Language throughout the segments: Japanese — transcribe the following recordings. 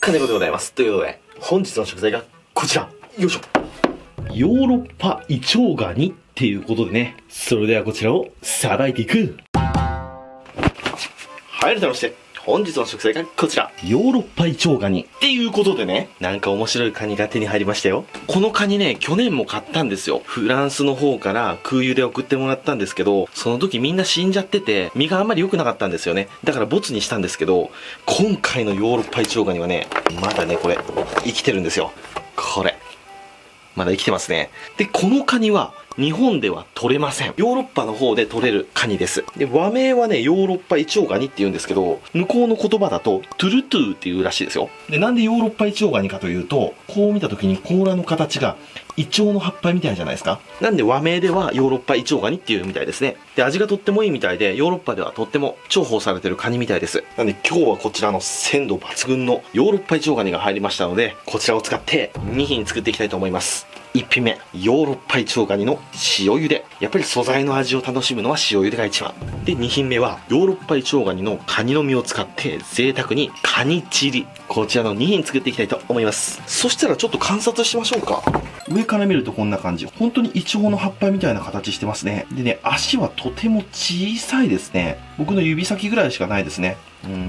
金子でございます。ということで、本日の食材がこちら。よいしょ。ヨーロッパイチョウガニっていうことでね。それではこちらをさばいていく。はい、改めまして、本日の食材がこちら。ヨーロッパイチョウガニっていうことでね、なんか面白いカニが手に入りましたよ。このカニね、去年も買ったんですよ。フランスの方から空輸で送ってもらったんですけど、その時みんな死んじゃってて、身があんまり良くなかったんですよね。だからボツにしたんですけど、今回のヨーロッパイチョウガニはね、まだね、これ、生きてるんですよ。これ。まだ生きてますね。で、このカニは、日本では取れません。ヨーロッパの方で取れるカニです。で、和名はね、ヨーロッパイチョウガニって言うんですけど、向こうの言葉だと、トゥルトゥっていうらしいですよ。で、なんでヨーロッパイチョウガニかというと、こう見た時に甲羅の形が、イチョウの葉っぱみたいじゃないですか。なんで和名ではヨーロッパイチョウガニっていうみたいですね。で、味がとってもいいみたいで、ヨーロッパではとっても重宝されてるカニみたいです。なんで今日はこちらの鮮度抜群のヨーロッパイチョウガニが入りましたので、こちらを使って2品作っていきたいと思います。1品目、ヨーロッパイチョウガニの塩茹で。やっぱり素材の味を楽しむのは塩茹でが一番。で、2品目はヨーロッパイチョウガニのカニの身を使って贅沢にカニチリ。こちらの2品作っていきたいと思います。そしたらちょっと観察しましょうか。上から見るとこんな感じ。本当にイチョウの葉っぱみたいな形してますね。でね、足はとても小さいですね。僕の指先ぐらいしかないですね。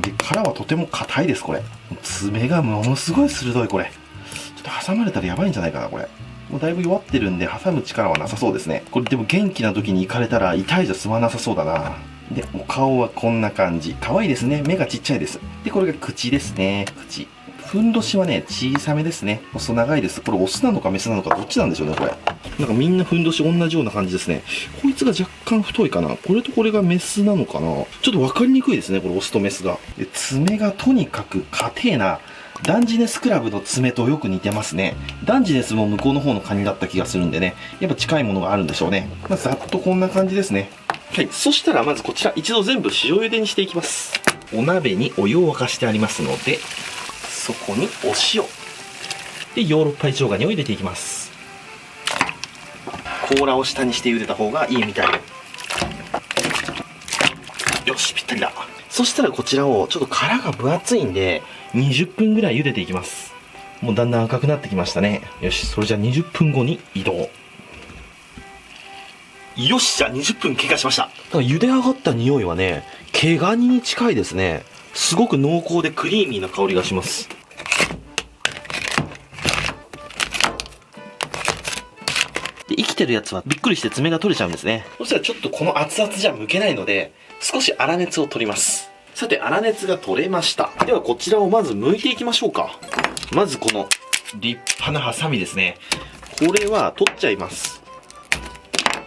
で、殻はとても硬いです、これ。爪がものすごい鋭い、これ。ちょっと挟まれたらやばいんじゃないかな、これ。もうだいぶ弱ってるんで挟む力はなさそうですね。これでも元気な時に行かれたら痛いじゃ済まなさそうだな。で、お顔はこんな感じ。可愛いですね。目がちっちゃいです。で、これが口ですね。口。ふんどしはね、小さめですね。細長いです。これオスなのかメスなのかどっちなんでしょうね、これ。なんかみんなふんどし同じような感じですね。こいつが若干太いかな。これとこれがメスなのかな。ちょっとわかりにくいですね、これオスとメスが。で、爪がとにかく硬な。ダンジネスクラブの爪とよく似てますね。ダンジネスも向こうの方のカニだった気がするんでね。やっぱ近いものがあるんでしょうね。まあ、ざっとこんな感じですね。はい。そしたらまずこちら一度全部塩茹でにしていきます。お鍋にお湯を沸かしてありますので、そこにお塩。で、ヨーロッパイチョウガニを入れていきます。甲羅を下にして茹でた方がいいみたい。よし、ぴったりだ。そしたらこちらをちょっと殻が分厚いんで、20分ぐらい茹でていきます。もうだんだん赤くなってきましたね。よし、それじゃあ20分後に移動。よし、じゃあ20分経過しました。茹で上がった匂いはね、毛ガニに近いですね。すごく濃厚でクリーミーな香りがします。で、生きてるやつはびっくりして爪が取れちゃうんですね。そしたらちょっとこの熱々じゃ剥けないので、少し粗熱を取ります。さて、粗熱が取れました。ではこちらをまず剥いていきましょうか。まずこの立派なハサミですね。これは取っちゃいます。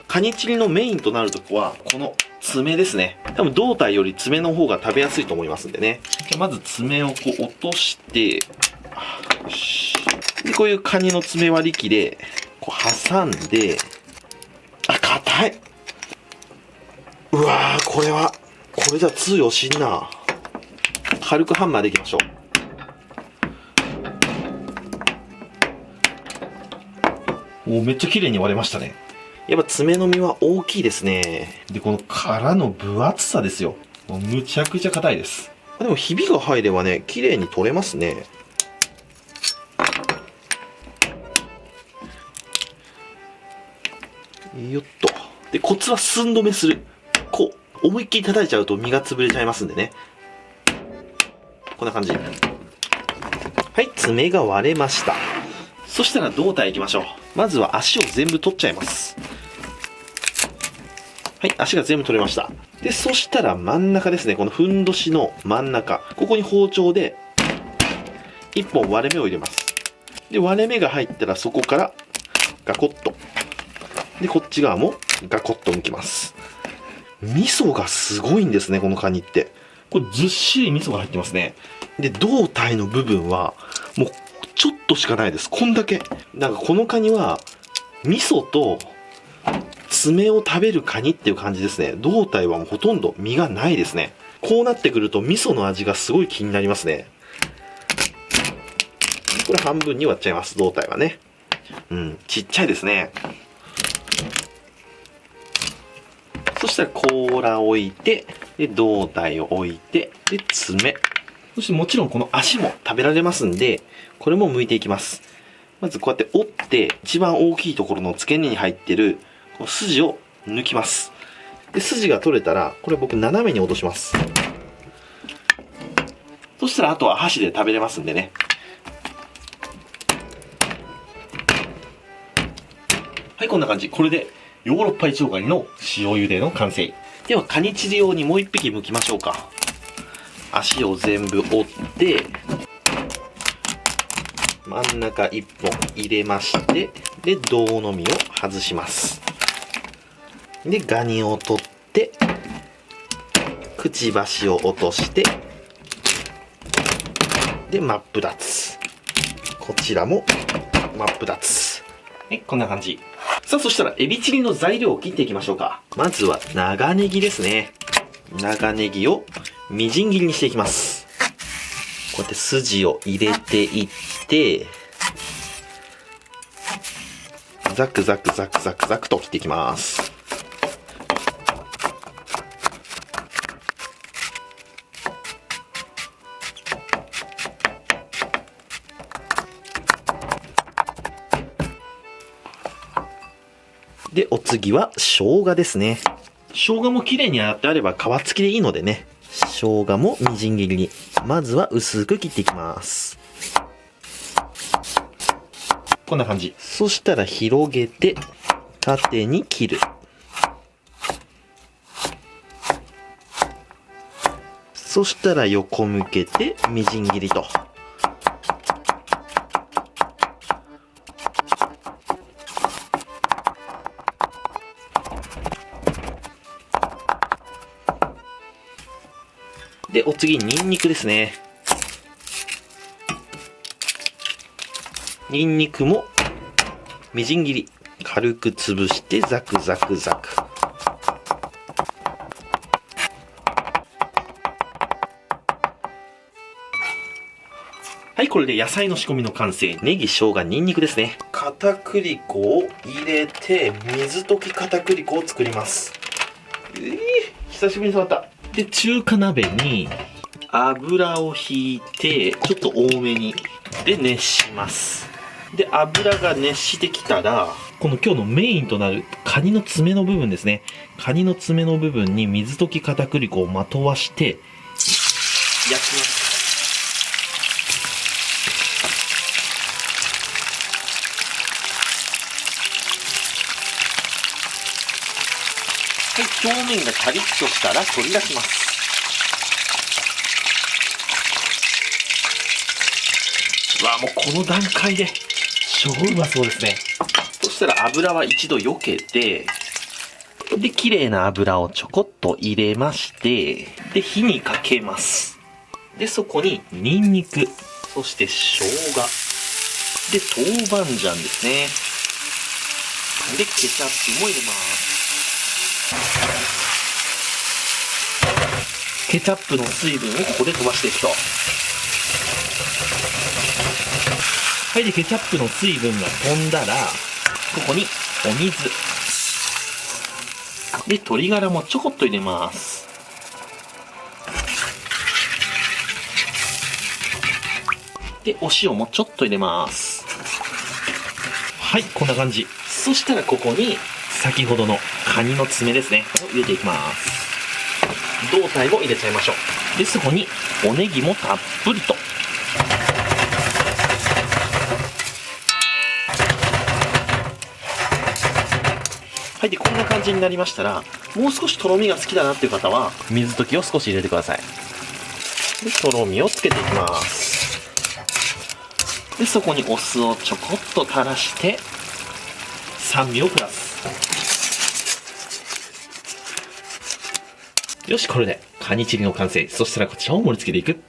カニチリのメインとなるとこはこの爪ですね。多分胴体より爪の方が食べやすいと思いますんでね。じゃあまず爪をこう落として、よし。で、こういうカニの爪割り器でこう挟んで、あ、硬い。うわー、これじゃ通用しんな。軽くハンマーでいきましょう。お、めっちゃ綺麗に割れましたね。やっぱ爪の実は大きいですね。で、この殻の分厚さですよ。もうむちゃくちゃ硬いです。でもひびが入ればね、綺麗に取れますね。よっと。で、コツは寸止めする。こう、思いっきり叩いちゃうと身が潰れちゃいますんでね。こんな感じ。はい、爪が割れました。そしたら胴体いきましょう。まずは足を全部取っちゃいます。はい、足が全部取れました。で、そしたら真ん中ですね。このふんどしの真ん中。ここに包丁で、1本割れ目を入れます。で、割れ目が入ったらそこからガコッと。で、こっち側もガコッと剥きます。味噌がすごいんですね、このカニって。これずっしり味噌が入ってますね。で、胴体の部分は、もうちょっとしかないです。こんだけ。なんかこのカニは、味噌と爪を食べるカニっていう感じですね。胴体はもうほとんど身がないですね。こうなってくると味噌の味がすごい気になりますね。これ半分に割っちゃいます、胴体はね。ちっちゃいですね。そしたら甲羅を置いて、で、胴体を置いて、で、爪。そしてもちろんこの足も食べられますんで、これも剥いていきます。まずこうやって折って、一番大きいところの付け根に入ってる、この筋を抜きます。で、筋が取れたら、これ僕斜めに落とします。そしたらあとは箸で食べれますんでね。はい、こんな感じ。これでヨーロッパイチョウガニの塩茹での完成。では、カニチリ用にもう一匹剥きましょうか。足を全部折って、真ん中一本入れまして、で、胴の身を外します。で、ガニを取って、くちばしを落として、で、真っ二つ。こちらも真っ二つ。はい、こんな感じ。さあ、そしたらエビチリの材料を切っていきましょうか。まずは長ネギですね。長ネギをみじん切りにしていきます。こうやって筋を入れていって、ザクザクザクザクザクと切っていきます。で、お次は生姜ですね。生姜も綺麗に洗ってあれば皮付きでいいのでね。生姜もみじん切りに。まずは薄く切っていきます。こんな感じ。そしたら広げて、縦に切る。そしたら横向けてみじん切りと。で、お次、ニンニクですね。ニンニクも、みじん切り。軽く潰して、ザクザクザク。はい、これで野菜の仕込みの完成。ネギ、生姜、ニンニクですね。片栗粉を入れて、水溶き片栗粉を作ります。久しぶりに触った。で、中華鍋に油をひいて、ちょっと多めに。で、熱します。で、油が熱してきたら、この今日のメインとなるカニの爪の部分ですね。カニの爪の部分に水溶き片栗粉をまとわして、焼きます。はい、表面がカリッとしたら取り出します。わあ、もうこの段階で超うまそうですね。そしたら油は一度避けて、で、綺麗な油をちょこっと入れまして、で、火にかけます。で、そこにニンニク、そして生姜、で、豆板醤ですね。で、ケチャップも入れます。ケチャップの水分をここで飛ばしていくと。はい、で、ケチャップの水分が飛んだら、ここにお水。で、鶏ガラもちょこっと入れます。で、お塩もちょっと入れます。はい、こんな感じ。そしたらここに、先ほどのカニの爪ですね。を入れていきます。胴体を入れちゃいましょう。で、そこにおネギもたっぷりと。はい、で、こんな感じになりましたら、もう少しとろみが好きだなっていう方は、水溶きを少し入れてください。で、とろみをつけていきます。で、そこにお酢をちょこっと垂らして、酸味をプラス。よし、これでカニチリの完成。そしたらこちらを盛り付けていく。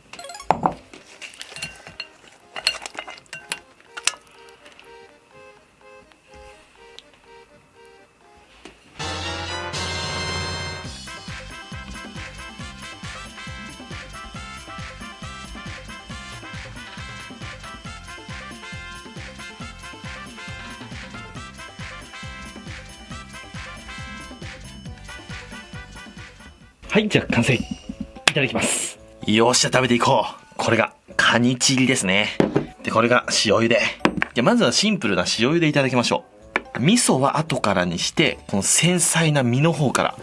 はい、じゃあ完成。いただきます。よっしゃ、食べていこう。これがカニチリですね。で、これが塩茹で。で、まずはシンプルな塩茹でいただきましょう。味噌は後からにして、この繊細な身の方から、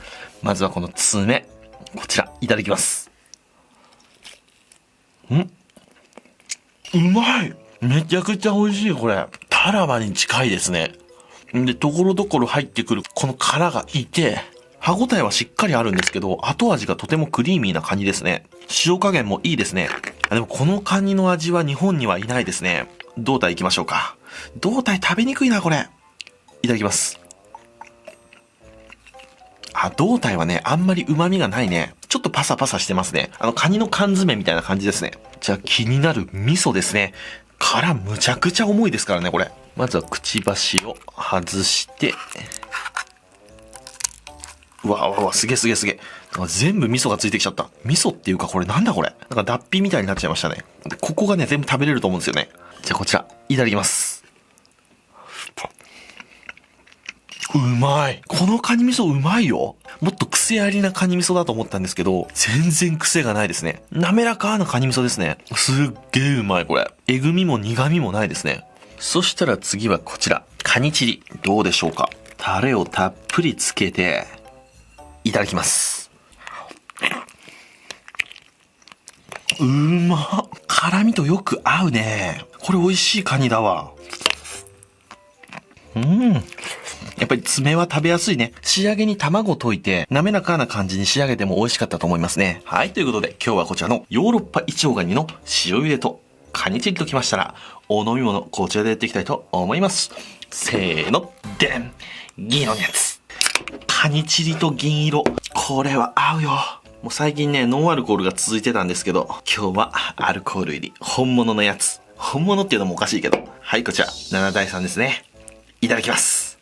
まずはこの爪、こちら、いただきます。うまい！めちゃくちゃ美味しい、これ。タラバに近いですね。で、ところどころ入ってくる、この殻がいて、歯ごたえはしっかりあるんですけど、後味がとてもクリーミーなカニですね。塩加減もいいですね。でもこのカニの味は日本にはいないですね。胴体行きましょうか。胴体食べにくいな、これ。いただきます。胴体はね、あんまり旨味がないね。ちょっとパサパサしてますね。カニの缶詰みたいな感じですね。じゃあ気になる味噌ですね。殻むちゃくちゃ重いですからね、これ。まずはくちばしを外して、うわ、すげえ。全部味噌がついてきちゃった。味噌っていうかこれなんだこれ。なんか脱皮みたいになっちゃいましたね。で、ここがね、全部食べれると思うんですよね。じゃあこちら、いただきます。うまい。このカニ味噌うまいよ。もっと癖ありなカニ味噌だと思ったんですけど、全然癖がないですね。滑らかなカニ味噌ですね。すっげえうまい、これ。えぐみも苦みもないですね。そしたら次はこちら。カニチリ。どうでしょうか。タレをたっぷりつけて、いただきます。うまっ。辛味とよく合うね。これ美味しいカニだわ。やっぱり爪は食べやすいね。仕上げに卵を溶いて、滑らかな感じに仕上げても美味しかったと思いますね。はい、ということで今日はこちらのヨーロッパイチョウガニの塩茹でとカニチリときましたら、お飲み物こちらでやっていきたいと思います。せーの、でん！銀色のやつ。カニチリと銀色。これは合うよ。もう最近ね、ノンアルコールが続いてたんですけど、今日はアルコール入り、本物のやつ。本物っていうのもおかしいけど。はい、こちら、7対3ですね。いただきます。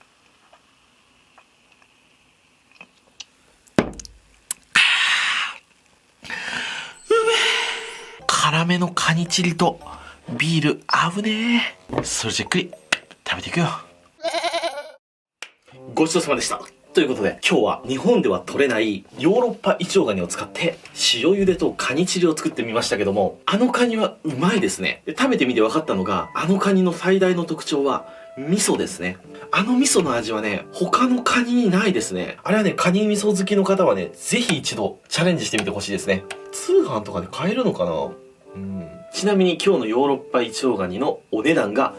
辛めのカニチリとビール合うね。それじゃっくり食べていくよ。ごちそうさまでした。ということで今日は日本では取れないヨーロッパイチョウガニを使って塩茹でとカニチリを作ってみましたけども、カニはうまいですね。で、食べてみて分かったのが、カニの最大の特徴は味噌ですね。味噌の味はね、他のカニにないですね。あれはね、カニ味噌好きの方はね、ぜひ一度チャレンジしてみてほしいですね。通販とかで買えるのかな？ちなみに今日のヨーロッパイチョウガニのお値段が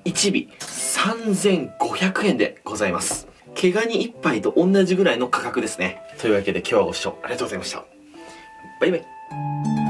1尾3500円でございます。毛ガニ1杯と同じぐらいの価格ですね。というわけで今日はご視聴ありがとうございました。バイバイ。